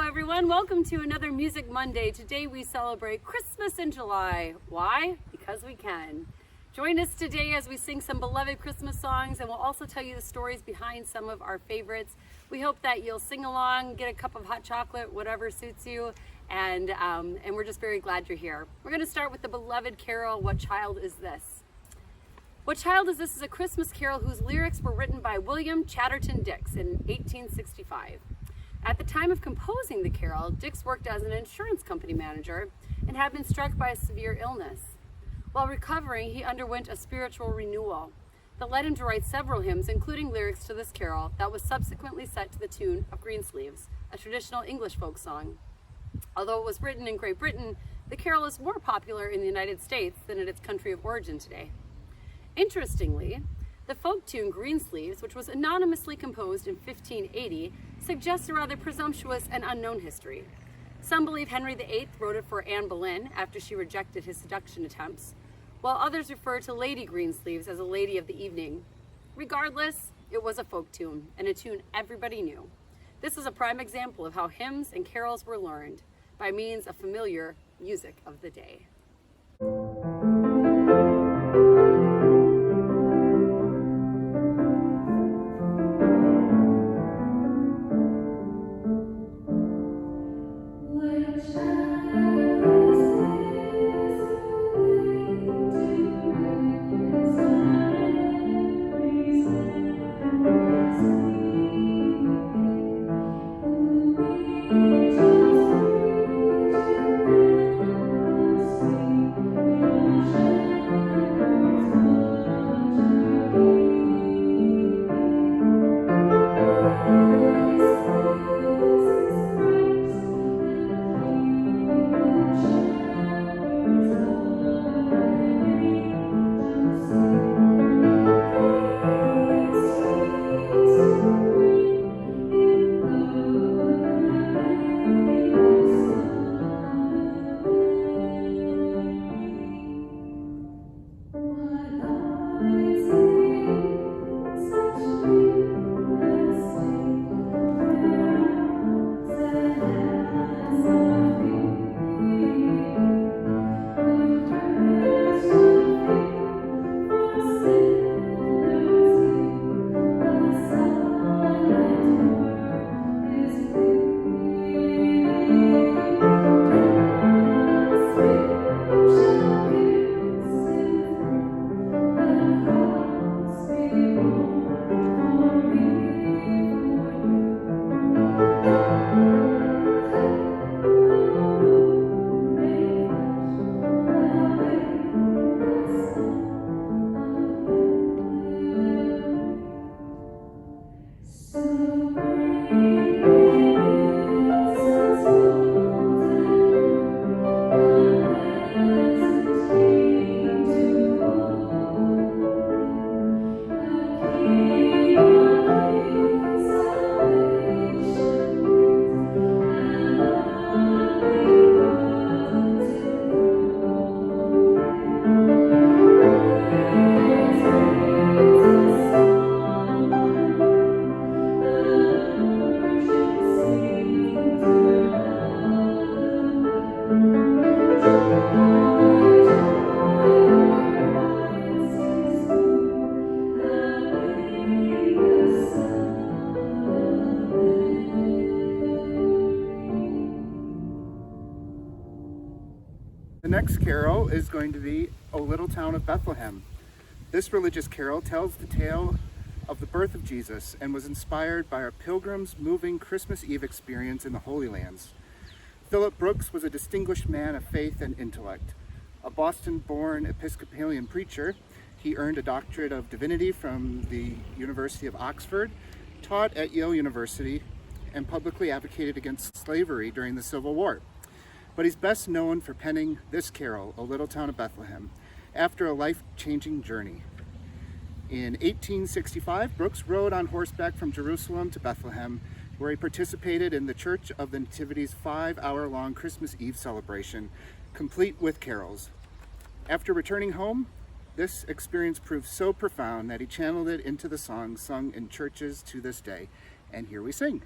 everyone, welcome to another Music Monday. Today we celebrate Christmas in July. Why? Because we can. Join us today as we sing some beloved Christmas songs, and we'll also tell you the stories behind some of our favorites. We hope that you'll sing along, get a cup of hot chocolate, whatever suits you, and we're just very glad you're here. We're going to start with the beloved carol, What Child Is This? What Child Is This is a Christmas carol whose lyrics were written by William Chatterton Dix in 1865. At the time of composing the carol, Dix worked as an insurance company manager and had been struck by a severe illness. While recovering, he underwent a spiritual renewal that led him to write several hymns, including lyrics to this carol that was subsequently set to the tune of Greensleeves, a traditional English folk song. Although it was written in Great Britain, the carol is more popular in the United States than in its country of origin today. Interestingly, the folk tune Greensleeves, which was anonymously composed in 1580, suggests a rather presumptuous and unknown history. Some believe Henry VIII wrote it for Anne Boleyn after she rejected his seduction attempts, while others refer to Lady Greensleeves as a lady of the evening. Regardless, it was a folk tune, and a tune everybody knew. This is a prime example of how hymns and carols were learned by means of familiar music of the day. The next carol is going to be O Little Town of Bethlehem. This religious carol tells the tale of the birth of Jesus and was inspired by our pilgrims' moving Christmas Eve experience in the Holy Lands. Philip Brooks was a distinguished man of faith and intellect. A Boston-born Episcopalian preacher, he earned a doctorate of divinity from the University of Oxford, taught at Yale University, and publicly advocated against slavery during the Civil War. But he's best known for penning this carol, O Little Town of Bethlehem, after a life-changing journey. In 1865, Brooks rode on horseback from Jerusalem to Bethlehem, where he participated in the Church of the Nativity's 5-hour-long Christmas Eve celebration, complete with carols. After returning home, this experience proved so profound that he channeled it into the songs sung in churches to this day. And here we sing.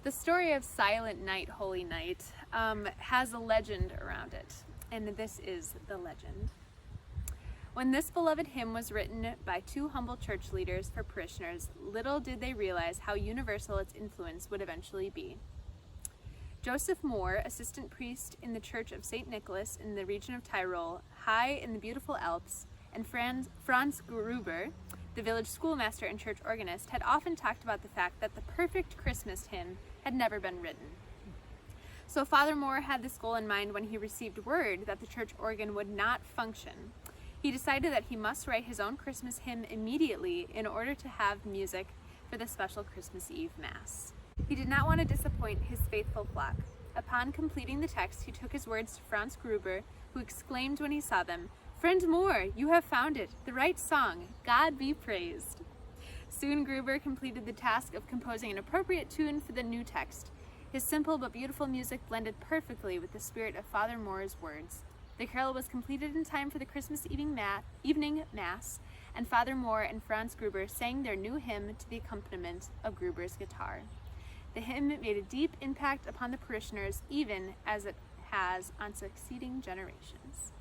The story of Silent Night, Holy Night has a legend around it, and this is the legend. When this beloved hymn was written by two humble church leaders for parishioners, little did they realize how universal its influence would eventually be. Joseph Moore, assistant priest in the Church of St. Nicholas in the region of Tyrol, high in the beautiful Alps, and Franz Gruber, the village schoolmaster and church organist, had often talked about the fact that the perfect Christmas hymn had never been written. So Father Moore had this goal in mind when he received word that the church organ would not function. He decided that he must write his own Christmas hymn immediately in order to have music for the special Christmas Eve Mass. He did not want to disappoint his faithful flock. Upon completing the text, he took his words to Franz Gruber, who exclaimed when he saw them, "Friend Moore, you have found it, the right song. God be praised." Soon Gruber completed the task of composing an appropriate tune for the new text. His simple but beautiful music blended perfectly with the spirit of Father Moore's words. The carol was completed in time for the Christmas evening Mass, and Father Moore and Franz Gruber sang their new hymn to the accompaniment of Gruber's guitar. The hymn made a deep impact upon the parishioners, even as it has on succeeding generations.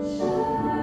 Shine.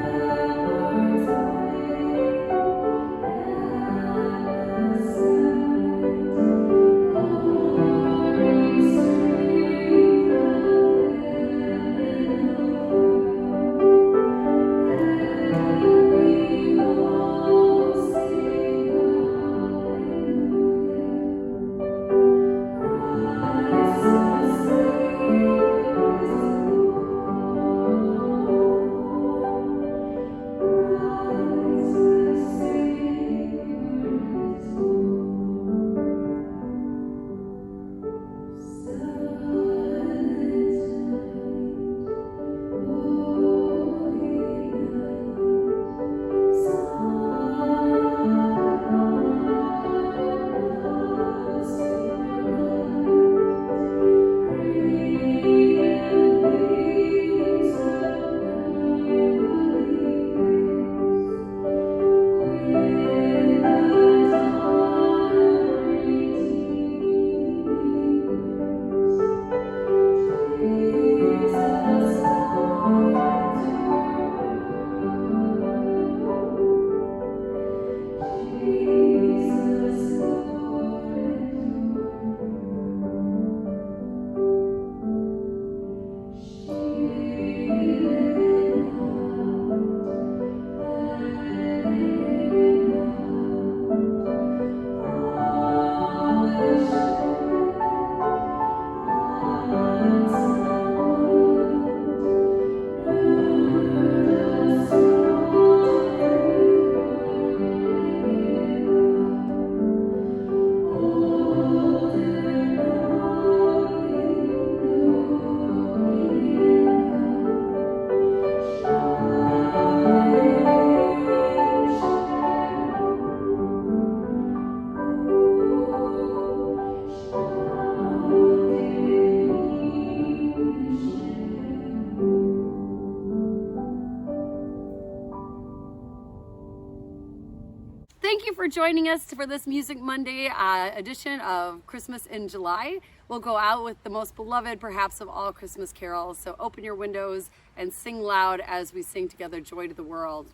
thank you for joining us for this Music Monday edition of Christmas in July. We'll go out with the most beloved, perhaps, of all Christmas carols. So open your windows and sing loud as we sing together Joy to the World,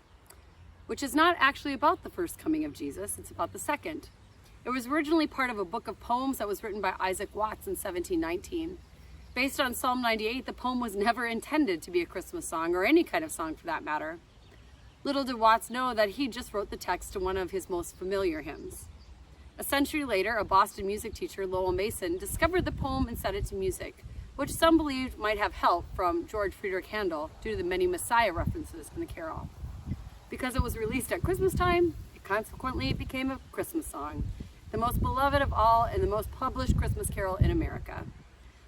which is not actually about the first coming of Jesus, it's about the second. It was originally part of a book of poems that was written by Isaac Watts in 1719. Based on Psalm 98, the poem was never intended to be a Christmas song, or any kind of song for that matter. Little did Watts know that he just wrote the text to one of his most familiar hymns. A century later, a Boston music teacher, Lowell Mason, discovered the poem and set it to music, which some believed might have help from George Friedrich Handel due to the many Messiah references in the carol. Because it was released at Christmas time, it consequently became a Christmas song, the most beloved of all and the most published Christmas carol in America.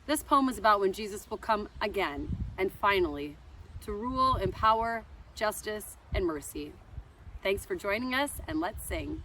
This poem is about when Jesus will come again and finally to rule in power, justice, and mercy. Thanks for joining us, and let's sing.